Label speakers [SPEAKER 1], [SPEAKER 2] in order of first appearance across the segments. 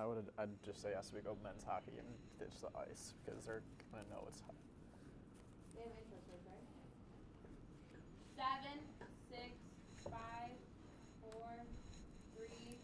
[SPEAKER 1] I'd just say Oswego men's hockey and ditch the ice because they're gonna know it's hot.
[SPEAKER 2] They have intro scores, right? 7, 6, 5, 4, 3.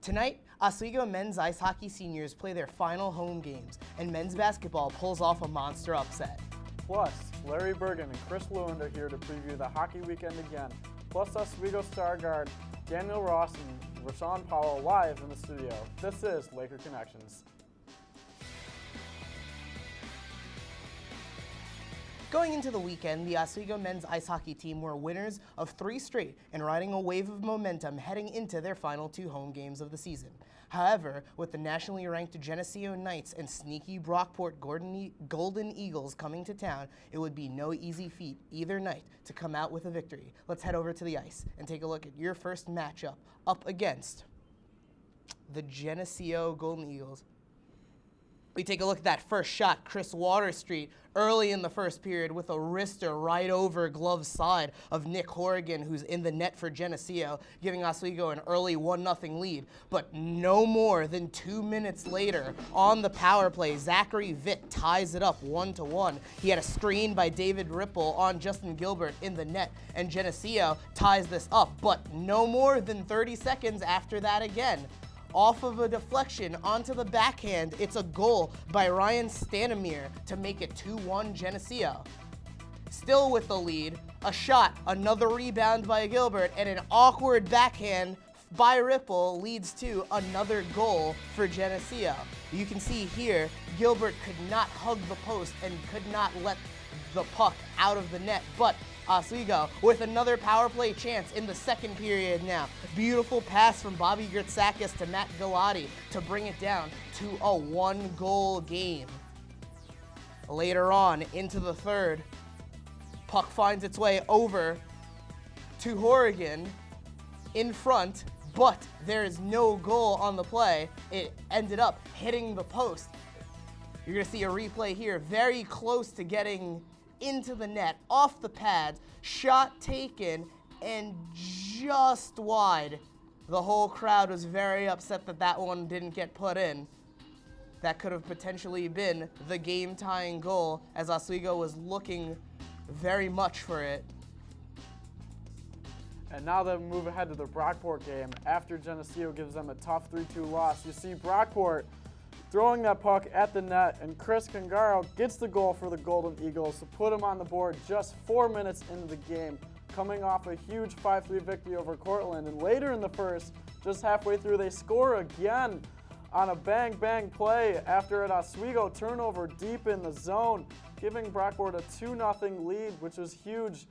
[SPEAKER 3] Tonight, Oswego men's ice hockey seniors play their final home games, and men's basketball pulls off a monster upset.
[SPEAKER 1] Plus, Larry Bergen and Chris Lewand are here to preview the hockey weekend again. Plus, Oswego star guard Daniel Ross and Rashawn Powell live in the studio. This is Laker Connections.
[SPEAKER 3] Going into the weekend, the Oswego men's ice hockey team were winners of 3 straight and riding a wave of momentum heading into their final 2 home games of the season. However, with the nationally ranked Geneseo Knights and sneaky Brockport Golden Eagles coming to town, it would be no easy feat either night to come out with a victory. Let's head over to the ice and take a look at your first matchup up against the Geneseo Golden Eagles. We take a look at that first shot, Chris Waterstreet, early in the first period with a wrister right over glove side of Nick Horrigan, who's in the net for Geneseo, giving Oswego an early 1-0 lead. But no more than 2 minutes later, on the power play, Zachary Vitt ties it up 1-1. He had a screen by David Ripple on Justin Gilbert in the net, and Geneseo ties this up. But no more than 30 seconds after that again, off of a deflection onto the backhand, it's a goal by Ryan Stanimir to make it 2-1 Geneseo. Still with the lead, a shot, another rebound by Gilbert, and an awkward backhand by Ripple leads to another goal for Geneseo. You can see here, Gilbert could not hug the post and could not let the puck out of the net, but Oswego with another power play chance in the second period now. Beautiful pass from Bobby Gertsakis to Matt Galati to bring it down to a 1-goal game. Later on into the third, puck finds its way over to Horrigan in front, but there is no goal on the play. It ended up hitting the post. You're gonna see a replay here, very close to getting into the net, off the pads, shot taken, and just wide. The whole crowd was very upset that that one didn't get put in. That could have potentially been the game-tying goal, as Oswego was looking very much for it.
[SPEAKER 1] And now they move ahead to the Brockport game. After Geneseo gives them a tough 3-2 loss, you see Brockport throwing that puck at the net, and Chris Cangaro gets the goal for the Golden Eagles to put them on the board just 4 minutes into the game, coming off a huge 5-3 victory over Cortland. And later in the first, just halfway through, they score again on a bang-bang play after an Oswego turnover deep in the zone, giving Brockport a 2-0 lead, which was huge.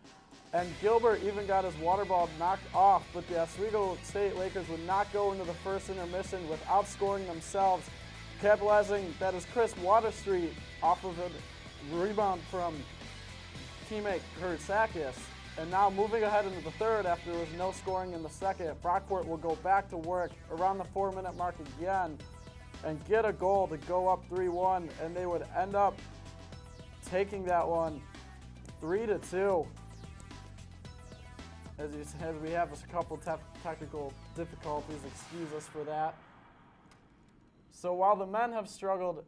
[SPEAKER 1] And Gilbert even got his water ball knocked off, but the Oswego State Lakers would not go into the first intermission without scoring themselves. Capitalizing, that is Chris Waterstreet off of a rebound from teammate Gertsakis. And now moving ahead into the third after there was no scoring in the second, Brockport will go back to work around the 4-minute mark again and get a goal to go up 3-1, and they would end up taking that one 3-2. As you said, we have a couple technical difficulties, excuse us for that. So while the men have struggled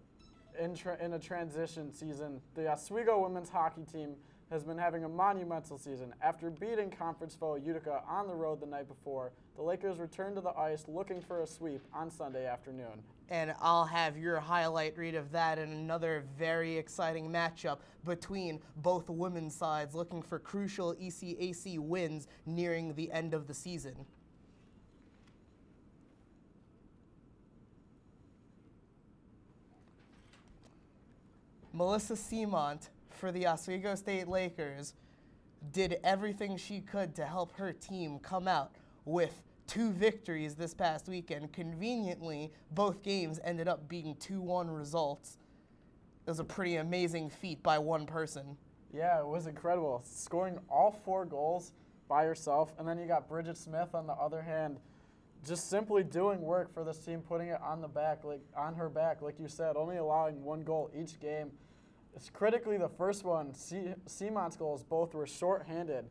[SPEAKER 1] in a transition season, the Oswego women's hockey team has been having a monumental season. After beating conference foe Utica on the road the night before, the Lakers returned to the ice looking for a sweep on Sunday afternoon.
[SPEAKER 3] And I'll have your highlight read of that in another very exciting matchup between both women's sides looking for crucial ECAC wins nearing the end of the season. Melissa Seamont for the Oswego State Lakers did everything she could to help her team come out with 2 victories this past weekend. Conveniently, both games ended up being 2-1 results. It was a pretty amazing feat by one person.
[SPEAKER 1] Yeah, it was incredible. Scoring all 4 goals by herself, and then you got Bridget Smith on the other hand, just simply doing work for this team, putting it on her back, like you said, only allowing 1 goal each game. It's critically the first one. Seamont's goals both were short-handed.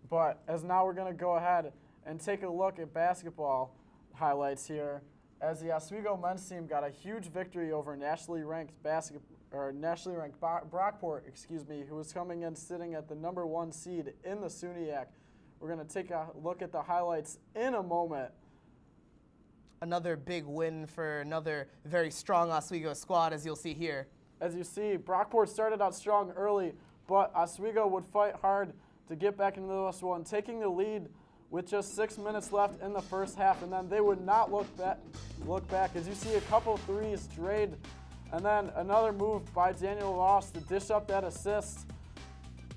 [SPEAKER 1] But as now we're going to go ahead and take a look at basketball highlights here, as the Oswego men's team got a huge victory over nationally ranked Brockport, who was coming in sitting at the #1 seed in the SUNYAC. We're going to take a look at the highlights in a moment.
[SPEAKER 3] Another big win for another very strong Oswego squad, as you'll see here.
[SPEAKER 1] As you see, Brockport started out strong early, but Oswego would fight hard to get back into this one, taking the lead with just 6 minutes left in the first half, and then they would not look back. As you see, a couple threes strayed, and then another move by Daniel Ross to dish up that assist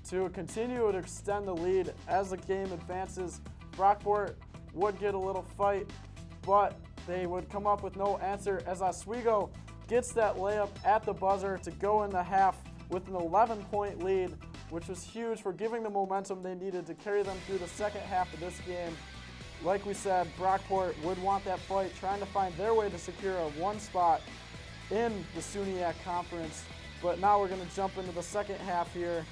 [SPEAKER 1] to continue to extend the lead. As the game advances, Brockport would get a little fight, but they would come up with no answer as Oswego gets that layup at the buzzer to go in the half with an 11-point lead, which was huge for giving the momentum they needed to carry them through the second half of this game. Like we said, Brockport would want that fight, trying to find their way to secure a 1 spot in the SUNYAC conference. But now we're going to jump into the second half here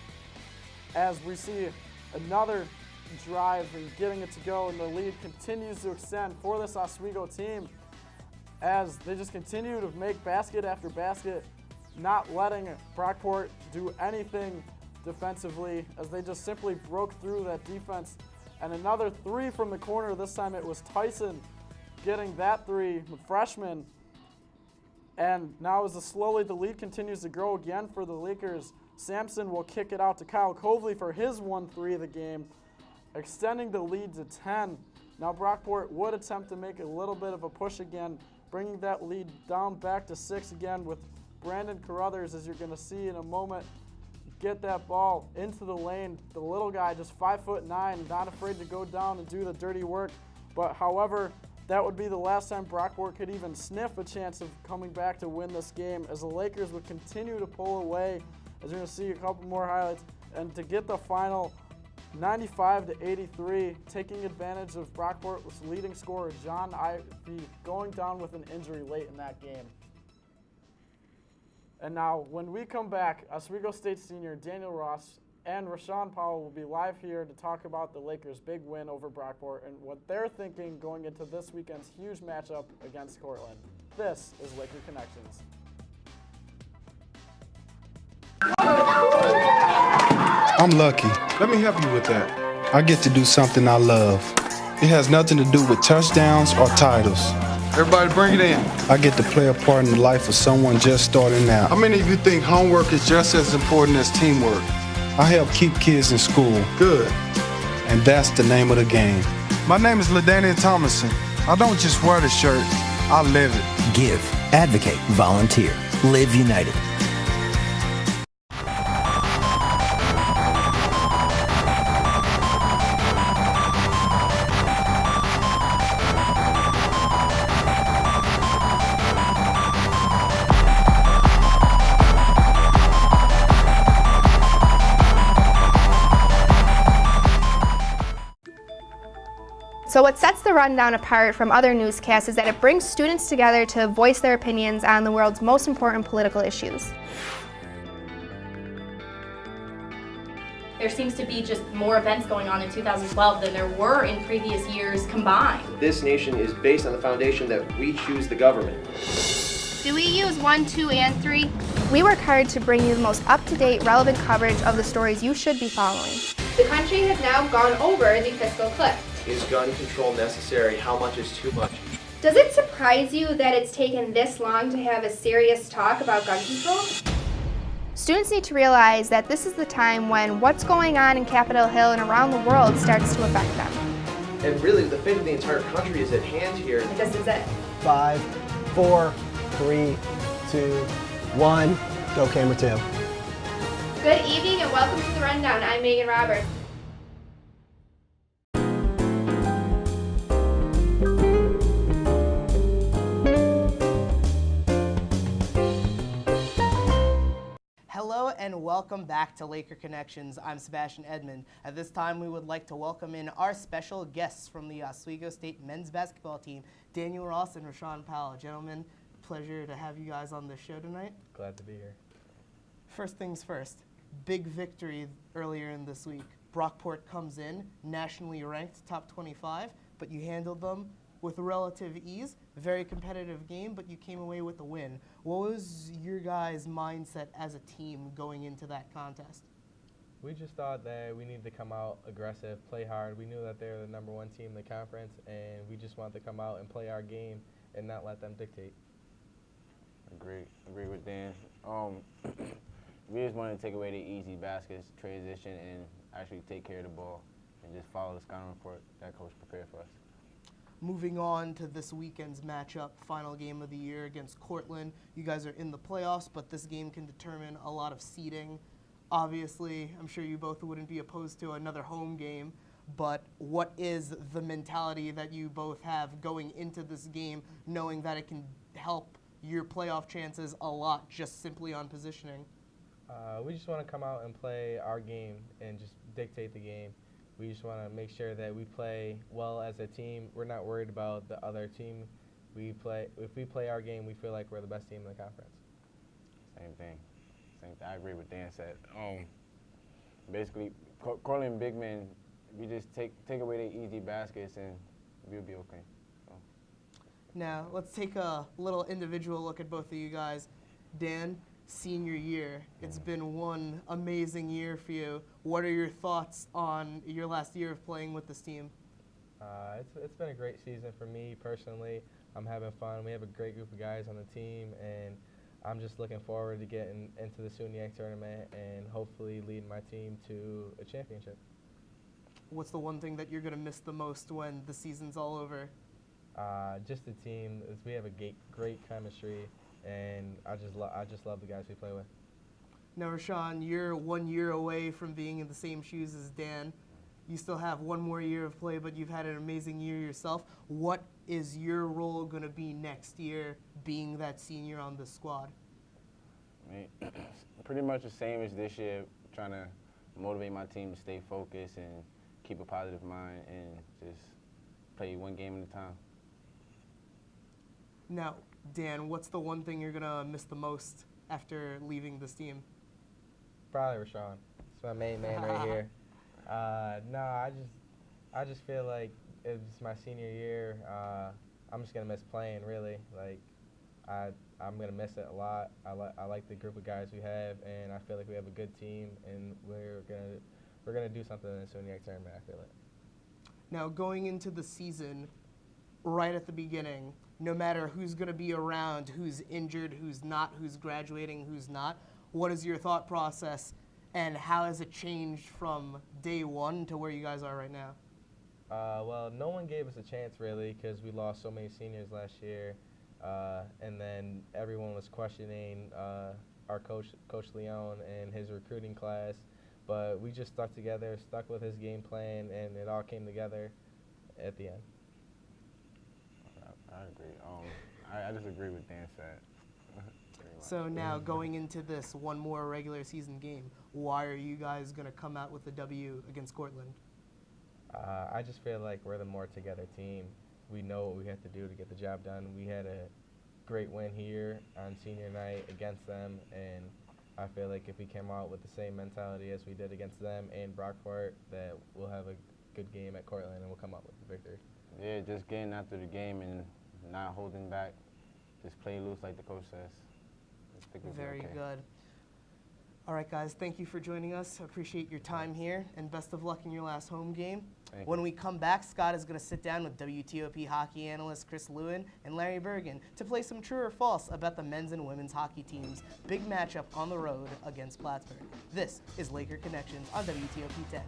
[SPEAKER 1] as we see another drive and getting it to go, and the lead continues to extend for this Oswego team as they just continue to make basket after basket, not letting Brockport do anything defensively as they just simply broke through that defense. And another three from the corner. This time it was Tyson getting that three, the freshman. And now as the lead continues to grow again for the Lakers, Sampson will kick it out to Kyle Coveley for his 1-3 of the game, extending the lead to 10. Now Brockport would attempt to make a little bit of a push again, bringing that lead down back to 6 again with Brandon Carruthers, as you're going to see in a moment, get that ball into the lane. The little guy, just 5'9", not afraid to go down and do the dirty work. But however, that would be the last time Brockport could even sniff a chance of coming back to win this game, as the Lakers would continue to pull away, as you're going to see a couple more highlights, and to get the final 95-83, taking advantage of Brockport's leading scorer, John Ivey, going down with an injury late in that game. And now, when we come back, Oswego State senior Daniel Ross and Rashawn Powell will be live here to talk about the Lakers' big win over Brockport and what they're thinking going into this weekend's huge matchup against Cortland. This is Laker Connections.
[SPEAKER 4] I'm lucky. Let me help you with that. I get to do something I love. It has nothing to do with touchdowns or titles. Everybody bring it in. I get to play a part in the life of someone just starting out. How many of you think homework is just as important as teamwork? I help keep kids in school. Good. And that's the name of the game. My name is LaDainian Thomason. I don't just wear the shirt, I live it.
[SPEAKER 5] Give, advocate, volunteer. Live United.
[SPEAKER 6] So what sets the Rundown apart from other newscasts is that it brings students together to voice their opinions on the world's most important political issues.
[SPEAKER 7] There seems to be just more events going on in 2012 than there were in previous years combined.
[SPEAKER 8] This nation is based on the foundation that we choose the government.
[SPEAKER 6] Do we use 1, 2, and 3? We work hard to bring you the most up-to-date, relevant coverage of the stories you should be following.
[SPEAKER 2] The country has now gone over the fiscal cliff.
[SPEAKER 8] Is gun control necessary? How much is too much?
[SPEAKER 2] Does it surprise you that it's taken this long to have a serious talk about gun control?
[SPEAKER 6] Students need to realize that this is the time when what's going on in Capitol Hill and around the world starts to affect them.
[SPEAKER 8] And really, the fate of the entire country is at hand here.
[SPEAKER 2] This is it.
[SPEAKER 9] 5, 4, 3, 2, 1. Go camera 2.
[SPEAKER 2] Good evening and welcome to the Rundown. I'm Megan Roberts.
[SPEAKER 3] Hello and welcome back to Laker Connections. I'm Sebastian Edmond. At this time, we would like to welcome in our special guests from the Oswego State men's basketball team, Daniel Ross and Rashawn Powell. Gentlemen, pleasure to have you guys on the show tonight.
[SPEAKER 10] Glad to be here.
[SPEAKER 3] First things first, big victory earlier in this week. Brockport comes in, nationally ranked, top 25, but you handled them with relative ease. Very competitive game, but you came away with the win. What was your guys' mindset as a team going into that contest?
[SPEAKER 10] We just thought that we needed to come out aggressive, play hard. We knew that they were the #1 team in the conference, and we just wanted to come out and play our game and not let them dictate.
[SPEAKER 11] Agree with Dan. We just wanted to take away the easy baskets, transition, and actually take care of the ball and just follow the scouting report that coach prepared for us.
[SPEAKER 3] Moving on to this weekend's matchup, final game of the year against Cortland. You guys are in the playoffs, but this game can determine a lot of seeding. Obviously, I'm sure you both wouldn't be opposed to another home game, but what is the mentality that you both have going into this game, knowing that it can help your playoff chances a lot just simply on positioning?
[SPEAKER 10] We just want to come out and play our game and just dictate the game. We just want to make sure that we play well as a team. We're not worried about the other team. If we play our game, we feel like we're the best team in the conference.
[SPEAKER 11] Same thing. I agree with Dan said. Basically, Cortland big men, we just take away the easy baskets and we'll be okay. So.
[SPEAKER 3] Now, let's take a little individual look at both of you guys. Dan, senior year. It's been one amazing year for you. What are your thoughts on your last year of playing with this team?
[SPEAKER 10] It's been a great season for me personally. I'm having fun. We have a great group of guys on the team, and I'm just looking forward to getting into the SUNYAC tournament and hopefully leading my team to a championship.
[SPEAKER 3] What's the one thing that you're going to miss the most when the season's all over?
[SPEAKER 10] Just the team. We have a great chemistry, and I just love the guys we play with.
[SPEAKER 3] Now, Rashawn, you're 1 year away from being in the same shoes as Dan. You still have one more year of play, but you've had an amazing year yourself. What is your role going to be next year, being that senior on the squad?
[SPEAKER 11] Pretty much the same as this year, trying to motivate my team to stay focused and keep a positive mind and just play one game at a time.
[SPEAKER 3] Now, Dan, what's the one thing you're going to miss the most after leaving this team?
[SPEAKER 10] Probably Rashawn. It's my main man right here. No, I just feel like it's my senior year. I'm just gonna miss playing, really. Like, I'm gonna miss it a lot. I like the group of guys we have, and I feel like we have a good team, and we're gonna do something in the SUNYAC tournament. I feel it.
[SPEAKER 3] Now, going into the season, right at the beginning, no matter who's gonna be around, who's injured, who's not, who's graduating, who's not, what is your thought process? And how has it changed from day one to where you guys are right now?
[SPEAKER 10] Well, no one gave us a chance, really, because we lost so many seniors last year. And then everyone was questioning our coach Leon, and his recruiting class. But we just stuck together, stuck with his game plan, and it all came together at the end.
[SPEAKER 11] I agree. I just agree with Dan said.
[SPEAKER 3] So now going into this one more regular season game, why are you guys going to come out with a W against Cortland?
[SPEAKER 10] I just feel like we're the more together team. We know what we have to do to get the job done. We had a great win here on senior night against them, and I feel like if we came out with the same mentality as we did against them and Brockport, that we'll have a good game at Cortland and we'll come out with the victory.
[SPEAKER 11] Yeah, just getting after the game and not holding back. Just play loose like the coach says.
[SPEAKER 3] Very good. All right, guys, thank you for joining us. Appreciate your time here, and best of luck in your last home game. When we come back, Scott is going to sit down with WTOP hockey analyst Chris Lewin and Larry Bergen to play some true or false about the men's and women's hockey teams' big matchup on the road against Plattsburgh. This is Laker Connections on WTOP 10.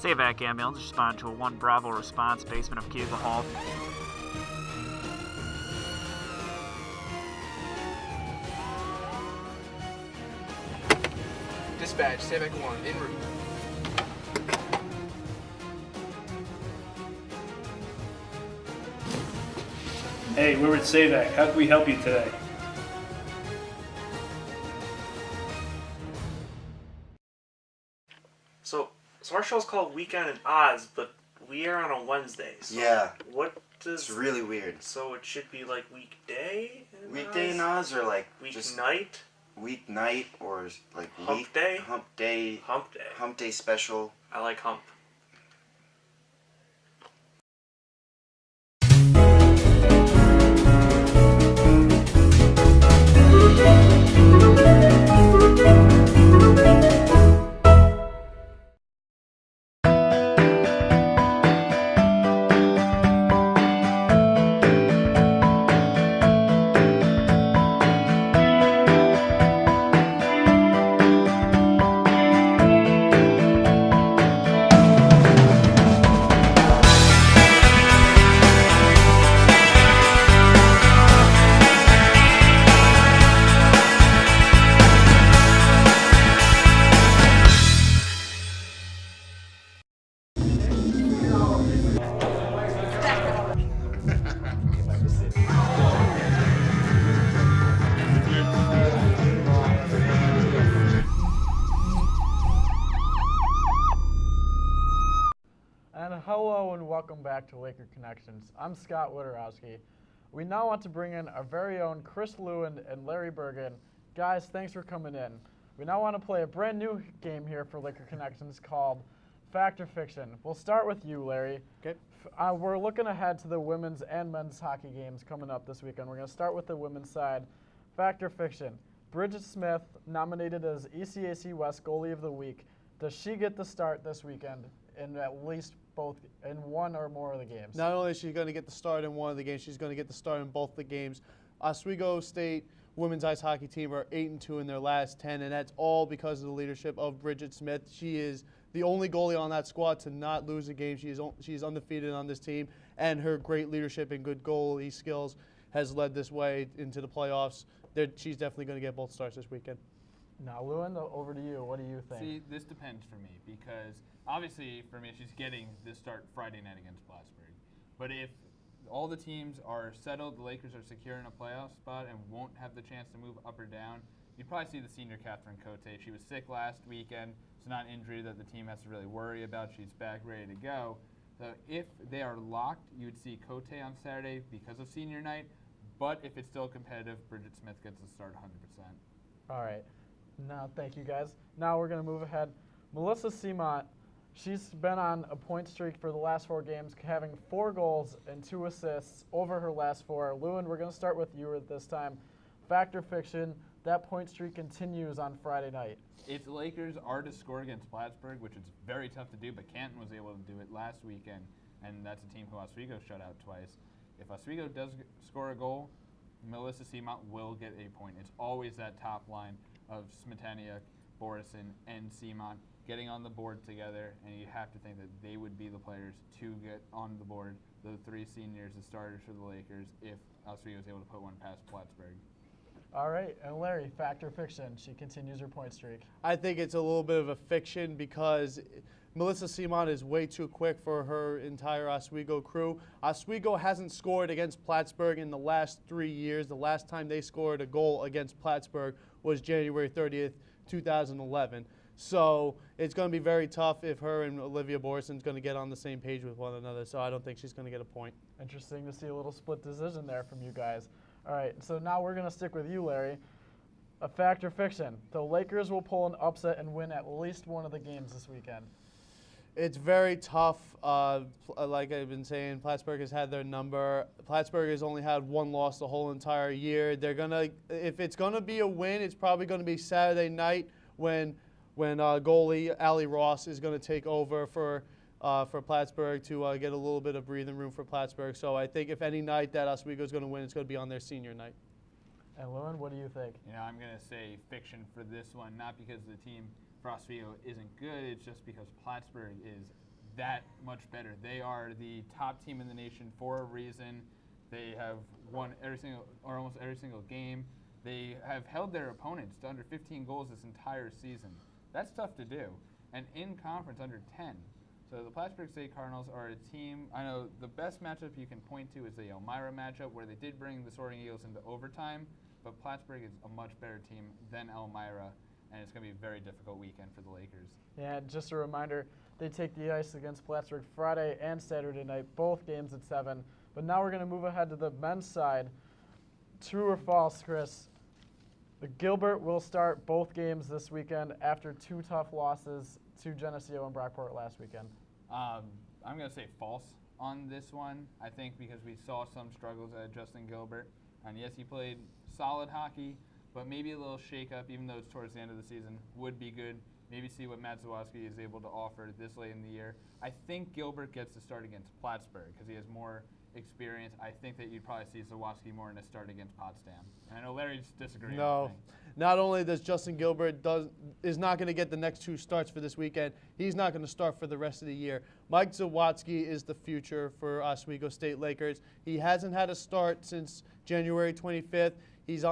[SPEAKER 12] SAVAC ambulance responded to a 1 Bravo response, basement of Cuba Hall.
[SPEAKER 13] Dispatch, SAVAC 1, en route.
[SPEAKER 14] Hey, we're with SAVAC. How can we help you today?
[SPEAKER 15] So our show's called Weekend in Oz, but we air on a Wednesday. So
[SPEAKER 16] Yeah.
[SPEAKER 15] What does...
[SPEAKER 16] It's really weird.
[SPEAKER 15] So it should be like weekday in
[SPEAKER 16] Weekday
[SPEAKER 15] Oz?
[SPEAKER 16] in Oz or like
[SPEAKER 15] Weeknight?
[SPEAKER 16] Weeknight or like
[SPEAKER 15] Hump day?
[SPEAKER 16] Hump day.
[SPEAKER 15] Hump day.
[SPEAKER 16] Hump day special.
[SPEAKER 15] I like hump.
[SPEAKER 1] And hello and welcome back to Laker Connections. I'm Scott Witterowski. We now want to bring in our very own Chris Lewin and Larry Bergen. Guys, thanks for coming in. We now want to play a brand new game here for Laker Connections called Fact or Fiction. We'll start with you, Larry.
[SPEAKER 9] Okay.
[SPEAKER 1] We're looking ahead to the women's and men's hockey games coming up this weekend. We're going to start with the women's side. Fact or Fiction. Bridget Smith, nominated as ECAC West Goalie of the Week. Does she get the start this weekend in at least in one or more of the games?
[SPEAKER 17] Not only is she going to get the start in one of the games, she's going to get the start in both the games. Oswego State women's ice hockey team are 8-2 in their last 10, and that's all because of the leadership of Bridget Smith. She is the only goalie on that squad to not lose a game. She's undefeated on this team, and her great leadership and good goalie skills has led this way into the playoffs. She's definitely going to get both starts this weekend.
[SPEAKER 1] Now, Lewin, over to you. What do you think?
[SPEAKER 18] See, this depends for me because obviously for me she's getting the start Friday night against Plattsburgh. But if all the teams are settled, the Lakers are secure in a playoff spot and won't have the chance to move up or down, you'd probably see the senior Catherine Cote. She was sick last weekend. It's not an injury that the team has to really worry about. She's back ready to go. So if they are locked, you would see Cote on Saturday because of senior night. But if it's still competitive, Bridget Smith gets the start 100%.
[SPEAKER 1] All right. Now, thank you, guys. Now we're going to move ahead. Melissa Seamont, she's been on a point streak for the last 4 games, having 4 goals and 2 assists over her last 4. Lewin, we're going to start with you at this time. Fact or fiction, that point streak continues on Friday night.
[SPEAKER 18] If the Lakers are to score against Plattsburgh, which is very tough to do, but Canton was able to do it last weekend, and that's a team who Oswego shut out twice. If Oswego does score a goal, Melissa Seamont will get a point. It's always that top line of Smetaniuk, Borison, and Seamont getting on the board together, and you have to think that they would be the players to get on the board, the 3 seniors, the starters for the Lakers, if Oswego is able to put one past Plattsburgh.
[SPEAKER 1] All right, and Larry, fact or fiction? She continues her point streak.
[SPEAKER 17] I think it's a little bit of a fiction because Melissa Seamont is way too quick for her entire Oswego crew. Oswego hasn't scored against Plattsburgh in the last 3 years. The last time they scored a goal against Plattsburgh was January 30th, 2011. So it's going to be very tough if her and Olivia Borison's going to get on the same page with one another. So I don't think she's going to get a point.
[SPEAKER 1] Interesting to see a little split decision there from you guys. All right, so now we're going to stick with you, Larry. A fact or fiction? The Lakers will pull an upset and win at least one of the games this weekend.
[SPEAKER 17] It's very tough. Like I've been saying, Plattsburgh has had their number. Plattsburgh has only had 1 loss the whole entire year. They're gonna, if it's gonna be a win, it's probably gonna be Saturday night when goalie Allie Ross is gonna take over for Plattsburgh to get a little bit of breathing room for Plattsburgh. So I think if any night that Oswego is gonna win, it's gonna be on their senior night.
[SPEAKER 1] And Lewin, what do you think?
[SPEAKER 18] You know, I'm gonna say fiction for this one, not because the team for Oswego isn't good, it's just because Plattsburgh is that much better. They are the top team in the nation for a reason. They have won almost every single game. They have held their opponents to under 15 goals this entire season. That's tough to do. And in conference, under 10. So the Plattsburgh State Cardinals are a team, I know the best matchup you can point to is the Elmira matchup, where they did bring the Soaring Eagles into overtime, but Plattsburgh is a much better team than Elmira, and it's going to be a very difficult weekend for the Lakers.
[SPEAKER 1] Yeah, just a reminder, they take the ice against Plattsburgh Friday and Saturday night, both games at 7. But now we're going to move ahead to the men's side. True or false, Chris? The Gilbert will start both games this weekend after 2 tough losses to Geneseo and Brockport last weekend.
[SPEAKER 18] I'm going to say false on this one, I think, because we saw some struggles at Justin Gilbert. And yes, he played solid hockey, but maybe a little shake-up, even though it's towards the end of the season, would be good. Maybe see what Matt Zawoski is able to offer this late in the year. I think Gilbert gets to start against Plattsburgh because he has more experience. I think that you'd probably see Zawoski more in a start against Potsdam. And I know Larry's disagreeing
[SPEAKER 17] No.
[SPEAKER 18] with me.
[SPEAKER 17] Not only does Justin Gilbert is not going to get the next 2 starts for this weekend, he's not going to start for the rest of the year. Mike Zawoski is the future for Oswego State Lakers. He hasn't had a start since January 25th. He was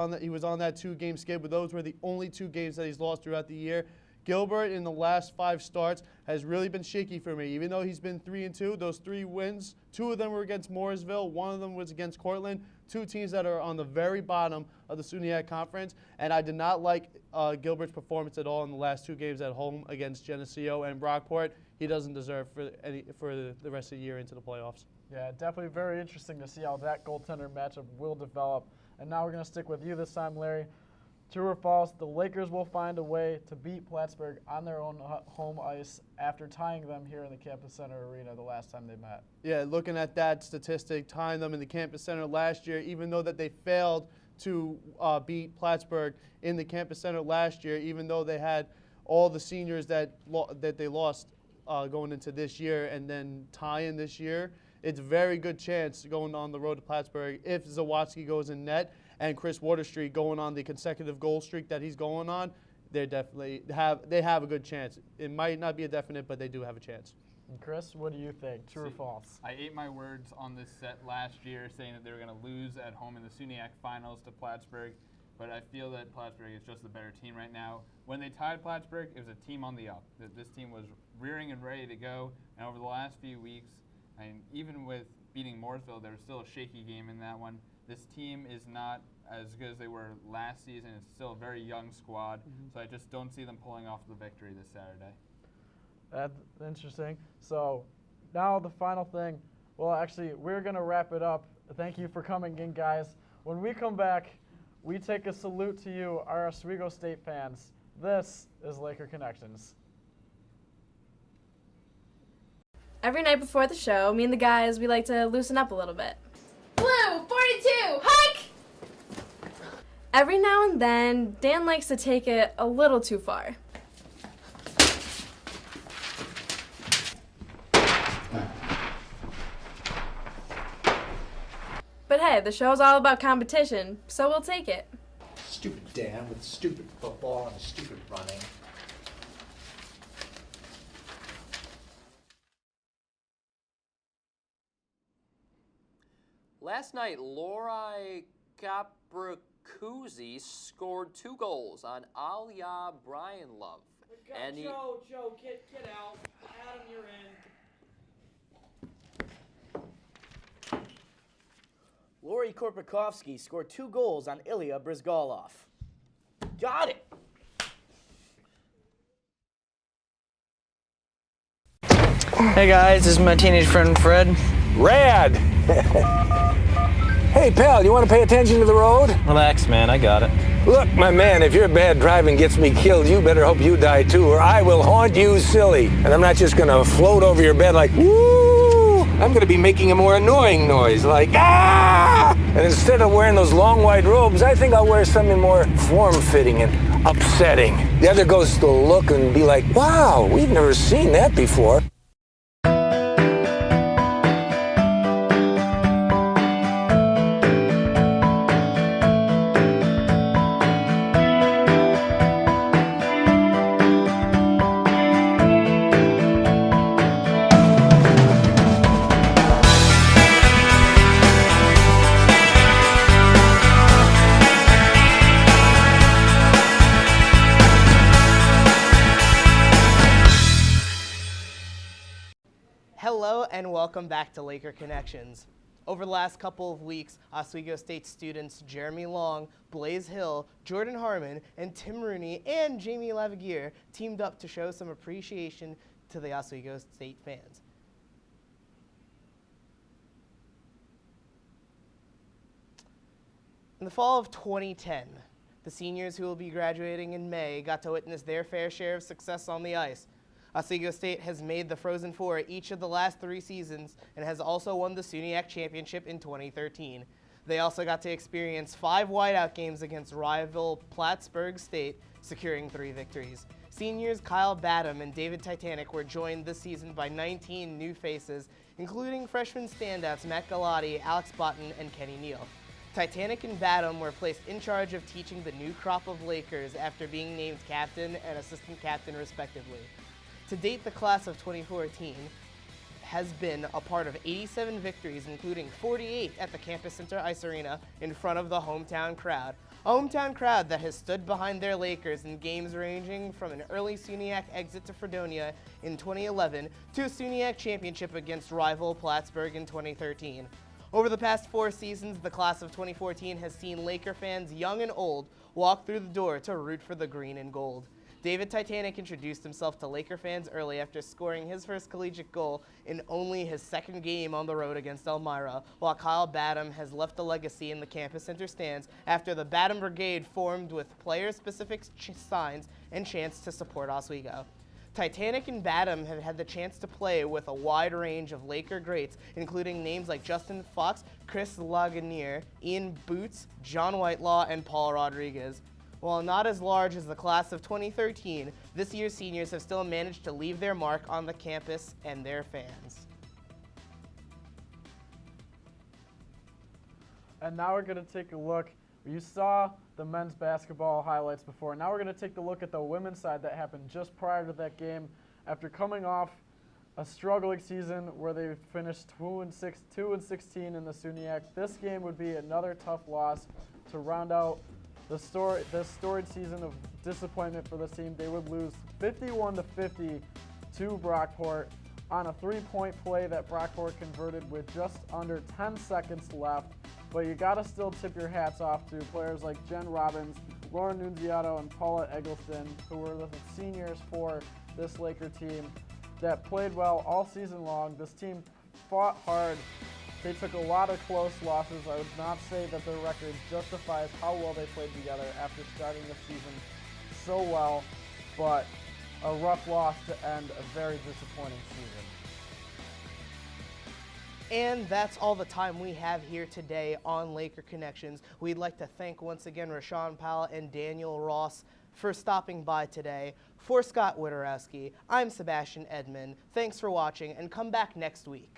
[SPEAKER 17] on that 2-game skid, but those were the only 2 games that he's lost throughout the year. Gilbert, in the last 5 starts, has really been shaky for me. Even though he's been 3-2, those 3 wins, 2 of them were against Mooresville, 1 of them was against Cortland, 2 teams that are on the very bottom of the SUNYAC Conference. And I did not like Gilbert's performance at all in the last 2 games at home against Geneseo and Brockport. He doesn't deserve for the rest of the year into the playoffs.
[SPEAKER 1] Yeah, definitely very interesting to see how that goaltender matchup will develop. And now we're going to stick with you this time, Larry. True or false, the Lakers will find a way to beat Plattsburgh on their own home ice after tying them here in the Campus Center Arena the last time they met.
[SPEAKER 17] Yeah, looking at that statistic, tying them in the Campus Center last year, even though that they failed to beat Plattsburgh in the Campus Center last year, even though they had all the seniors that they lost going into this year and then tying this year, it's a very good chance going on the road to Plattsburgh if Zawoski goes in net and Chris Waterstreet going on the consecutive goal streak that he's going on. They definitely have a good chance. It might not be a definite, but they do have a chance.
[SPEAKER 1] And Chris, what do you think? True or false?
[SPEAKER 18] I ate my words on this set last year, saying that they were going to lose at home in the SUNYAC finals to Plattsburgh, but I feel that Plattsburgh is just the better team right now. When they tied Plattsburgh, it was a team on the up. This team was rearing and ready to go, and over the last few weeks, and even with beating Mooresville, there was still a shaky game in that one. This team is not as good as they were last season. It's still a very young squad, so I just don't see them pulling off the victory this Saturday.
[SPEAKER 1] That's interesting. So now the final thing. Well, actually, we're going to wrap it up. Thank you for coming in, guys. When we come back, we take a salute to you, our Oswego State fans. This is Laker Connections.
[SPEAKER 19] Every night before the show, me and the guys, we like to loosen up a little bit.
[SPEAKER 2] Blue, 42, hike!
[SPEAKER 19] Every now and then, Dan likes to take it a little too far. But hey, the show's all about competition, so we'll take it.
[SPEAKER 20] Stupid Dan with stupid football and stupid running.
[SPEAKER 21] Last night, Lori Capracuzzi scored 2 goals on Aliyah Brian Love.
[SPEAKER 1] And Joe, get out. Adam, you're in.
[SPEAKER 22] Lori Korpakovsky scored 2 goals on Ilya Brizgalov. Got it!
[SPEAKER 23] Hey guys, this is my teenage friend Fred.
[SPEAKER 24] Rad! Hey pal, you want to pay attention to the road?
[SPEAKER 23] Relax, man, I got it.
[SPEAKER 24] Look, my man, if your bad driving gets me killed, you better hope you die too, or I will haunt you silly. And I'm not just gonna float over your bed like, woo! I'm gonna be making a more annoying noise, like, ah! And instead of wearing those long white robes, I think I'll wear something more form-fitting and upsetting. The other ghosts will look and be like, wow, we've never seen that before.
[SPEAKER 3] And welcome back to Laker Connections. Over the last couple of weeks, Oswego State students Jeremy Long, Blaze Hill, Jordan Harmon, and Tim Rooney and Jamie Laviguier teamed up to show some appreciation to the Oswego State fans. In the fall of 2010, the seniors who will be graduating in May got to witness their fair share of success on the ice. Oswego State has made the Frozen Four each of the last 3 seasons and has also won the SUNYAC Championship in 2013. They also got to experience 5 whiteout games against rival Plattsburgh State, securing 3 victories. Seniors Kyle Badham and David Titanic were joined this season by 19 new faces, including freshman standouts Matt Galati, Alex Botten, and Kenny Neal. Titanic and Badham were placed in charge of teaching the new crop of Lakers after being named captain and assistant captain respectively. To date, the class of 2014 has been a part of 87 victories, including 48 at the Campus Center Ice Arena in front of the hometown crowd. A hometown crowd that has stood behind their Lakers in games ranging from an early SUNYAC exit to Fredonia in 2011 to a SUNYAC championship against rival Plattsburgh in 2013. Over the past 4 seasons, the class of 2014 has seen Laker fans, young and old, walk through the door to root for the green and gold. David Titanic introduced himself to Laker fans early after scoring his first collegiate goal in only his 2nd game on the road against Elmira, while Kyle Badham has left a legacy in the Campus Center stands after the Badham Brigade formed with player-specific signs and chants to support Oswego. Titanic and Badham have had the chance to play with a wide range of Laker greats, including names like Justin Fox, Chris Lagunier, Ian Boots, John Whitelaw, and Paul Rodriguez. While not as large as the class of 2013, this year's seniors have still managed to leave their mark on the campus and their fans.
[SPEAKER 1] And now we're going to take a look. You saw the men's basketball highlights before. Now we're going to take a look at the women's side that happened just prior to that game. After coming off a struggling season where they finished 2-16 in the SUNYAC, this game would be another tough loss to round out this storied season of disappointment for this team. They would lose 51-50 to Brockport on a 3-point play that Brockport converted with just under 10 seconds left. But you gotta still tip your hats off to players like Jen Robbins, Lauren Nunziato, and Paula Eggleston, who were the seniors for this Laker team that played well all season long. This team fought hard. They took a lot of close losses. I would not say that their record justifies how well they played together after starting the season so well, but a rough loss to end a very disappointing season.
[SPEAKER 3] And that's all the time we have here today on Laker Connections. We'd like to thank once again Rashawn Powell and Daniel Ross for stopping by today. For Scott Witorowski, I'm Sebastian Edmond. Thanks for watching, and come back next week.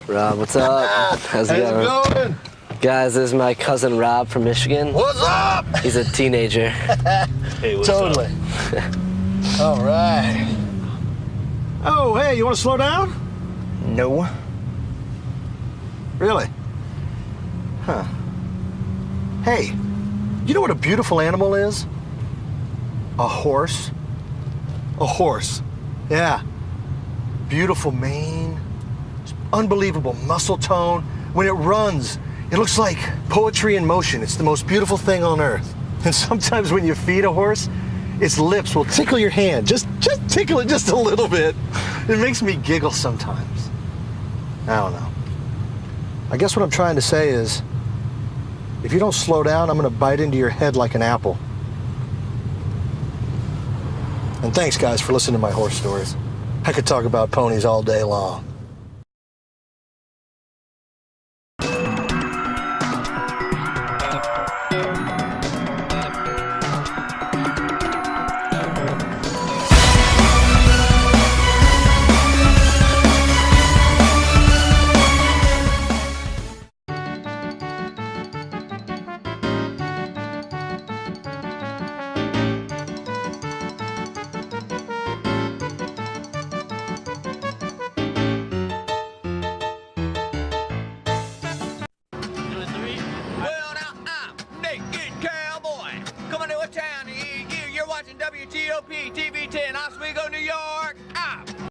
[SPEAKER 4] Rob, what's up? How's it going? Guys, this is my cousin Rob from Michigan.
[SPEAKER 5] What's up?
[SPEAKER 4] He's a teenager.
[SPEAKER 5] Hey, what's totally. Up? All right. Oh, hey, you want to slow down?
[SPEAKER 4] No.
[SPEAKER 5] Really? Huh. Hey, you know what a beautiful animal is? A horse. A horse. Yeah. Beautiful mane. Unbelievable muscle tone. When it runs, it looks like poetry in motion. It's the most beautiful thing on earth. And sometimes when you feed a horse, its lips will tickle your hand. Just tickle it just a little bit. It makes me giggle sometimes. I don't know. I guess what I'm trying to say is, if you don't slow down, I'm gonna bite into your head like an apple. And thanks, guys, for listening to my horse stories. I could talk about ponies all day long.